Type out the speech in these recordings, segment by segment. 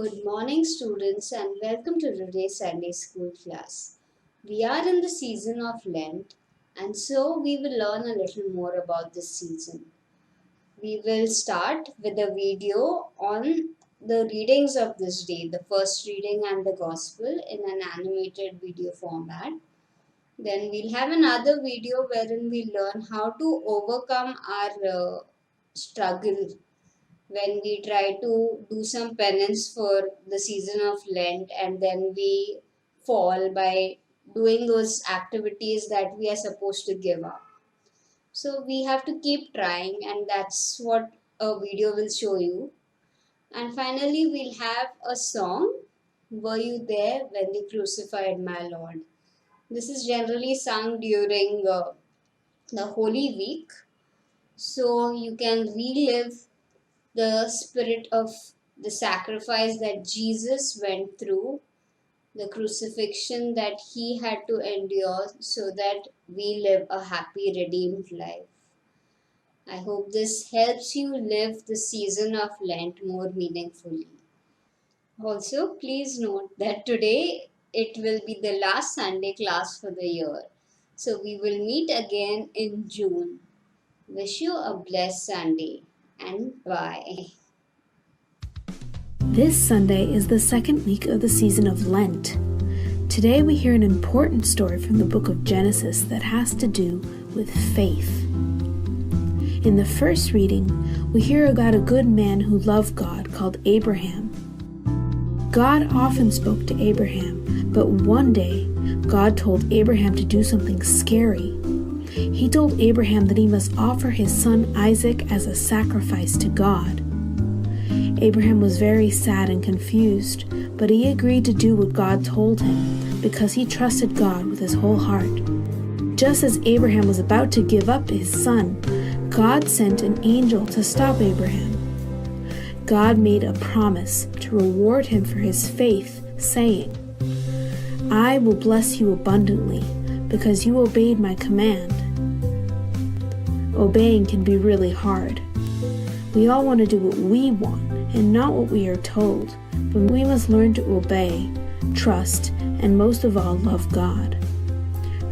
Good morning, students, and welcome to today's Sunday school class. We are in the season of Lent, and so we will learn a little more about this season. We will start with a video on the readings of this day, the first reading and the gospel in an animated video format. Then we'll have another video wherein we learn how to overcome our struggle when we try to do some penance for the season of Lent and then we fall by doing those activities that we are supposed to give up. So we have to keep trying, and that's what a video will show you. And finally, we'll have a song, Were You There When They Crucified My Lord? This is generally sung during the Holy Week, so you can relive the spirit of the sacrifice that Jesus went through, the crucifixion that he had to endure so that we live a happy, redeemed life. I hope this helps you live the season of Lent more meaningfully. Also, please note that today it will be the last Sunday class for the year. So we will meet again in June. Wish you a blessed Sunday and bye. This Sunday is the second week of the season of Lent. Today we hear an important story from the book of Genesis that has to do with faith. In the first reading, we hear about a good man who loved God called Abraham. God often spoke to Abraham, but one day God told Abraham to do something scary. He told Abraham that he must offer his son Isaac as a sacrifice to God. Abraham was very sad and confused, but he agreed to do what God told him because he trusted God with his whole heart. Just as Abraham was about to give up his son, God sent an angel to stop Abraham. God made a promise to reward him for his faith, saying, "I will bless you abundantly because you obeyed my command." Obeying can be really hard. We all want to do what we want and not what we are told, but we must learn to obey, trust, and most of all, love God.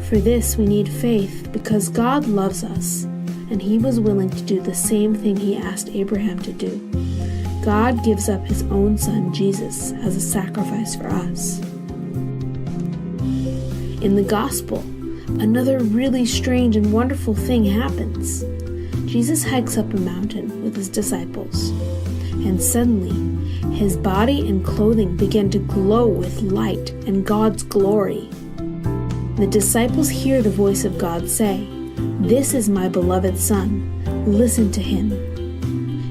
For this, we need faith because God loves us, and He was willing to do the same thing He asked Abraham to do. God gives up His own Son, Jesus, as a sacrifice for us. In the Gospel, another really strange and wonderful thing happens. Jesus hikes up a mountain with His disciples, and suddenly His body and clothing begin to glow with light and God's glory. The disciples hear the voice of God say, "This is my beloved Son, listen to Him."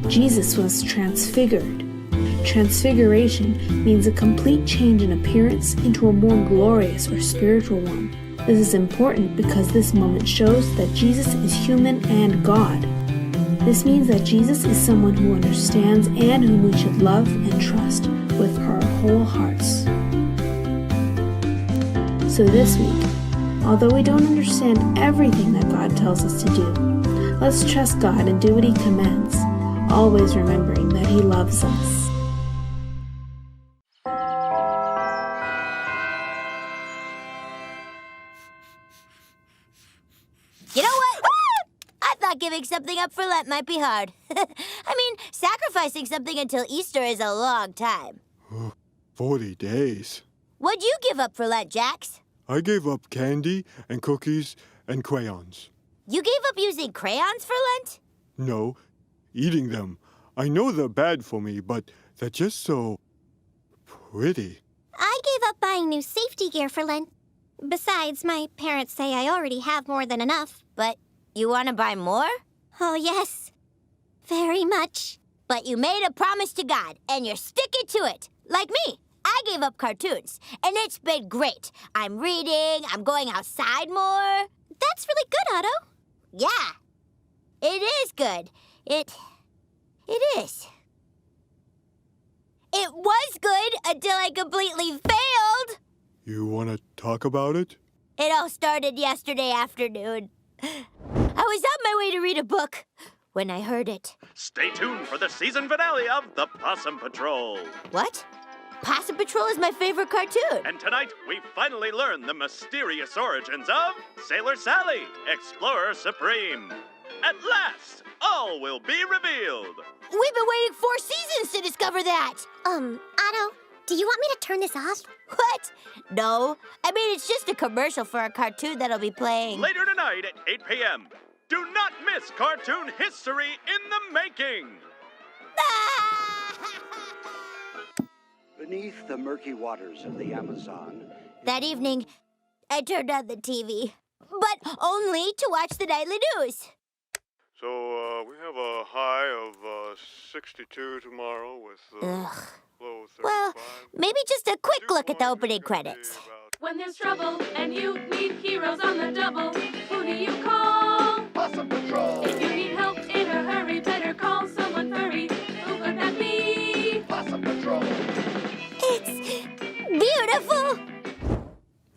Jesus was transfigured. Transfiguration means a complete change in appearance into a more glorious or spiritual one. This is important because this moment shows that Jesus is human and God. This means that Jesus is someone who understands and whom we should love and trust with our whole hearts. So this week, although we don't understand everything that God tells us to do, let's trust God and do what He commands, always remembering that He loves us. You know what? I thought giving something up for Lent might be hard. I mean, sacrificing something until Easter is a long time. 40 days. What'd you give up for Lent, Jax? I gave up candy and cookies and crayons. You gave up using crayons for Lent? No, eating them. I know they're bad for me, but they're just so pretty. I gave up buying new safety gear for Lent. Besides, my parents say I already have more than enough. But you want to buy more? Oh, yes. Very much. But you made a promise to God, and you're sticking to it. Like me. I gave up cartoons, and it's been great. I'm reading, I'm going outside more. That's really good, Otto. Yeah. It is good. It is. It was good until I completely failed. You want to talk about it? It all started yesterday afternoon. I was on my way to read a book when I heard it. Stay tuned for the season finale of The Possum Patrol. What? Paw Patrol is my favorite cartoon. And tonight, we finally learn the mysterious origins of Sailor Sally, Explorer Supreme. At last, all will be revealed. We've been waiting 4 seasons to discover that. Otto, do you want me to turn this off? What? No. I mean, it's just a commercial for a cartoon that'll be playing. Later tonight at 8 p.m. Do not miss cartoon history in the making. Beneath the murky waters of the Amazon. That evening, I turned on the TV, but only to watch the nightly news. So, we have a high of 62 tomorrow with low 35. Well, maybe just a quick look at the opening credits. When there's trouble and you need heroes on the double, who do you call? Possum Patrol! If you need help in a hurry, better call someone furry. Who could that be? Possum Patrol! It's beautiful!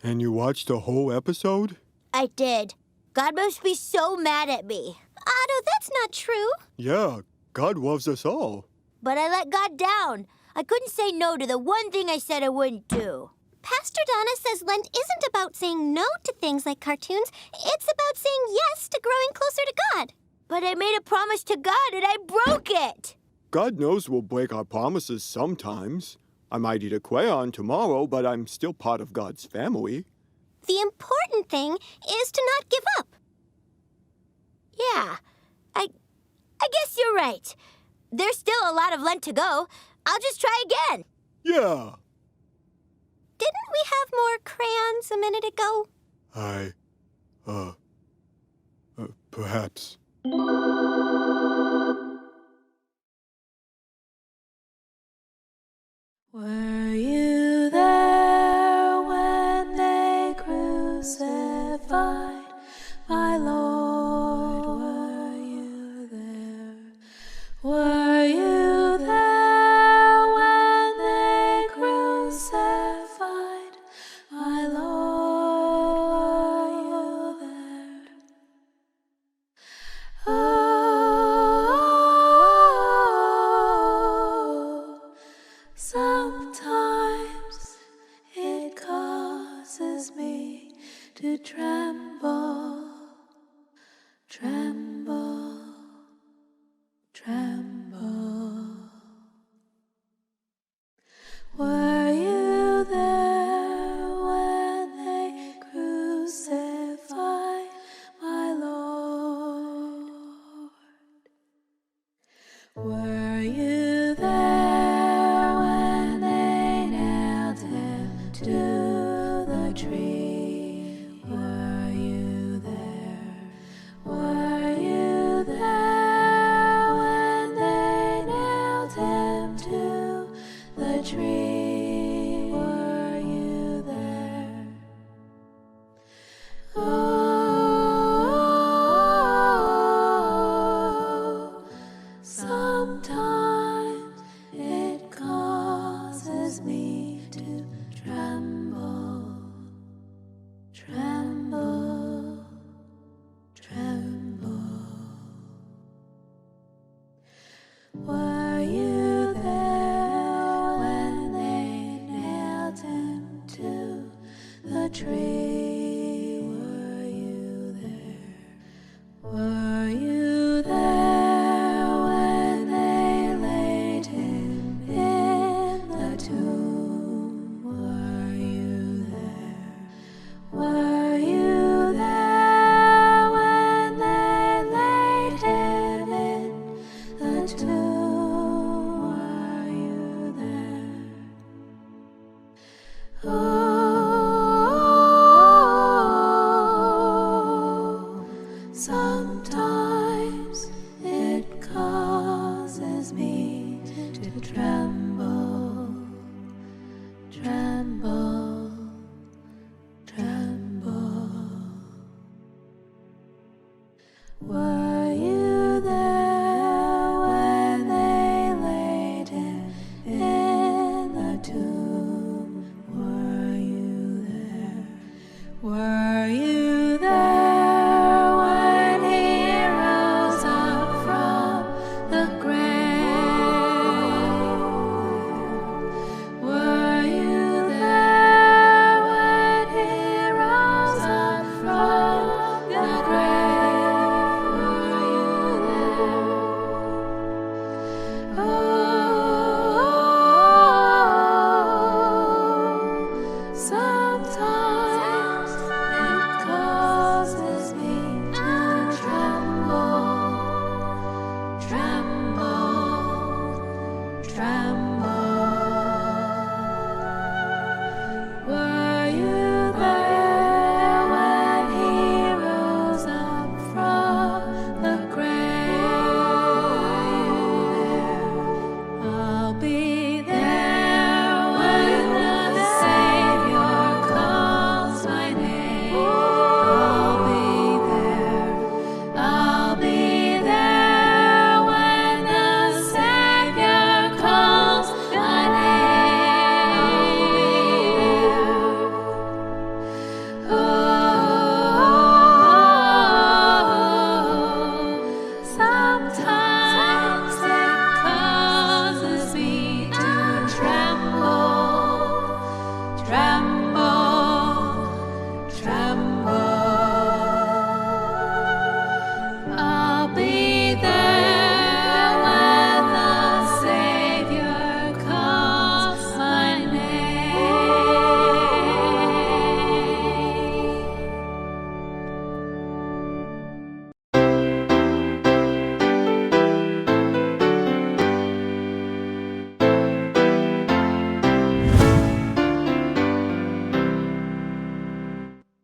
And you watched the whole episode? I did. God must be so mad at me. Otto, that's not true. Yeah, God loves us all. But I let God down. I couldn't say no to the one thing I said I wouldn't do. Pastor Donna says Lent isn't about saying no to things like cartoons. It's about saying yes to growing closer to God. But I made a promise to God and I broke it. God knows we'll break our promises sometimes. I might eat a crayon tomorrow, but I'm still part of God's family. The important thing is to not give up. Yeah, I guess you're right. There's still a lot of Lent to go. I'll just try again. Yeah. Didn't we have more crayons a minute ago? Perhaps. Were you there when they crucified my Lord? Were you there? Were you there when they crucified my Lord? Were you there? Oh, sometimes it causes me to tremble, tremble, tremble. Were you there when they crucified my Lord? Were you there when they nailed him to the tree? Were you there? Were you there when they nailed him to the tree? Were you there? Oh, sometimes it causes me to tremble, tremble, tremble. Were you there when they nailed him to the tree? Were you there? Were you there when they laid him in the tomb? Were you there? Were you there when they laid him in the tomb? Were you there? Oh, sometimes it causes me to tremble, tremble, tremble. Were you there when they laid him in the tomb? Were you there? Were you there when he rose up from the grave? Were Sometimes it causes me to tremble, tremble, tremble. Were you there when he rose up from the grave? I'll be there when the Savior calls my name. I'll be there. I'll be there when the Savior calls my name. Oh, sometimes it causes me to tremble, tremble.